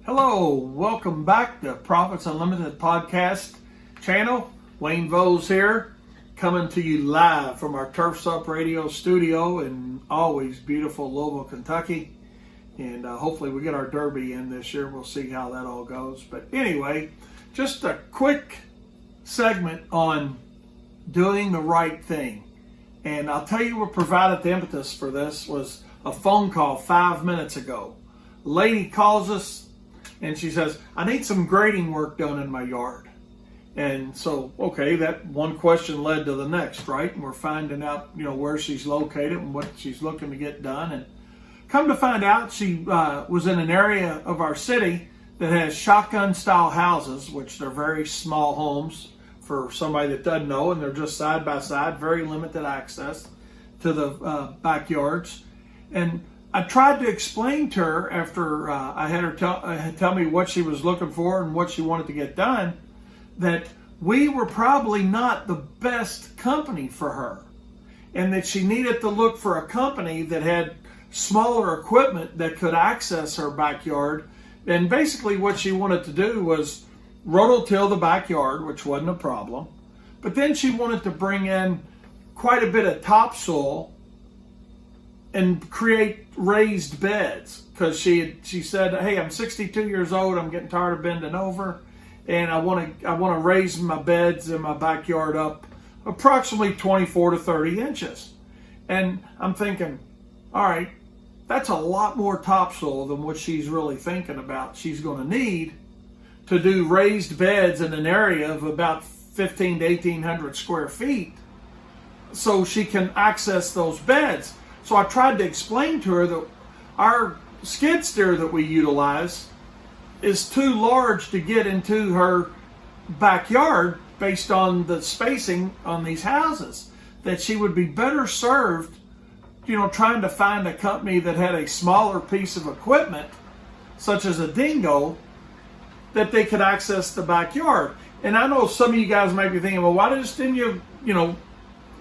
Hello, welcome back to Profits Unlimited podcast channel. Wayne Vose here, coming to you live from our Turfs Up Radio studio in always beautiful Louisville, Kentucky. And hopefully we get our Derby in this year. We'll see how that all goes. But anyway, just a quick segment on doing the right thing. And I'll tell you what provided the impetus for this was a phone call 5 minutes ago. A lady calls us and she says, I need some grading work done in my yard. And so, okay, that one question led to the next, right? And we're finding out, where she's located and what she's looking to get done. And come to find out, she was in an area of our city that has shotgun-style houses, which they're very small homes for somebody that doesn't know, and they're just side by side, very limited access to the backyards. And I tried to explain to her after I had her tell me what she was looking for and what she wanted to get done, that we were probably not the best company for her, and that she needed to look for a company that had smaller equipment that could access her backyard. And basically what she wanted to do was rototill the backyard, which wasn't a problem, but then she wanted to bring in quite a bit of topsoil and create raised beds, because she said, hey, I'm 62 years old, I'm getting tired of bending over, and I want to raise my beds in my backyard up approximately 24 to 30 inches. And I'm thinking, all right, that's a lot more topsoil than what she's really thinking about she's going to need to do raised beds in an area of about 1,500 to 1,800 square feet so she can access those beds. So I tried to explain to her that our skid steer that we utilize is too large to get into her backyard based on the spacing on these houses, that she would be better served, trying to find a company that had a smaller piece of equipment, such as a dingo, that they could access the backyard. And I know some of you guys might be thinking, well, why didn't you,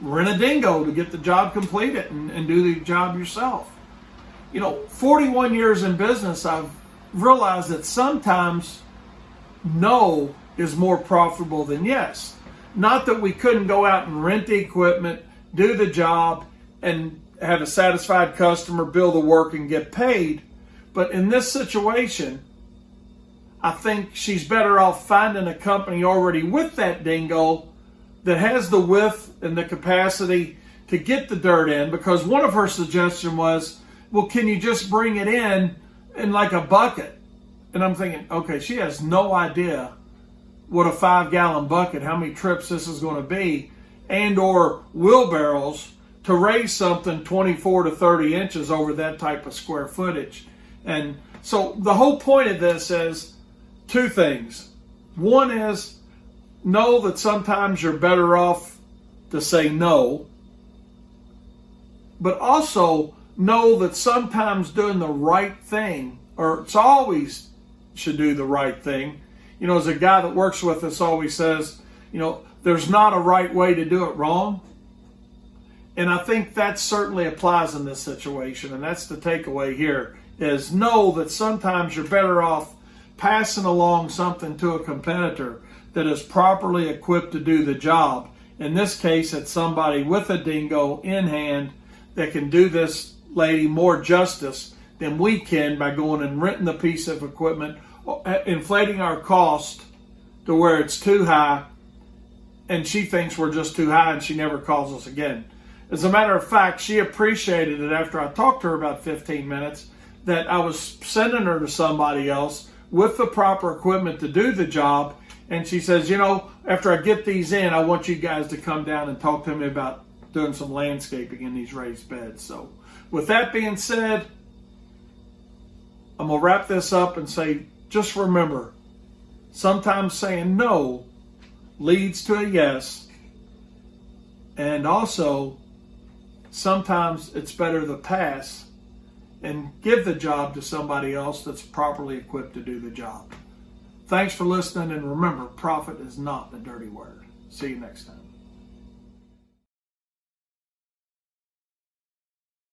rent a dingo to get the job completed and do the job yourself? 41 years in business, I've realized that sometimes no is more profitable than yes. Not that we couldn't go out and rent the equipment, do the job, and have a satisfied customer, bill the work, and get paid. But in this situation, I think she's better off finding a company already with that dingo that has the width and the capacity to get the dirt in, because one of her suggestions was, well, can you just bring it in like a bucket? And I'm thinking, okay, she has no idea what a 5-gallon bucket, how many trips this is going to be, and or wheelbarrows to raise something 24 to 30 inches over that type of square footage. And so the whole point of this is two things. One is, know that sometimes you're better off to say no, but also know that sometimes doing the right thing, or it's always should do the right thing. As a guy that works with us always says, there's not a right way to do it wrong. And I think that certainly applies in this situation. And that's the takeaway here, is know that sometimes you're better off passing along something to a competitor that is properly equipped to do the job. In this case, it's somebody with a dingo in hand that can do this lady more justice than we can by going and renting the piece of equipment, inflating our cost to where it's too high, and she thinks we're just too high and she never calls us again. As a matter of fact, she appreciated it after I talked to her about 15 minutes that I was sending her to somebody else with the proper equipment to do the job. And she says, after I get these in, I want you guys to come down and talk to me about doing some landscaping in these raised beds. So with that being said, I'm going to wrap this up and say, just remember, sometimes saying no leads to a yes. And also, sometimes it's better to pass and give the job to somebody else that's properly equipped to do the job. Thanks for listening, and remember, profit is not the dirty word. See you next time.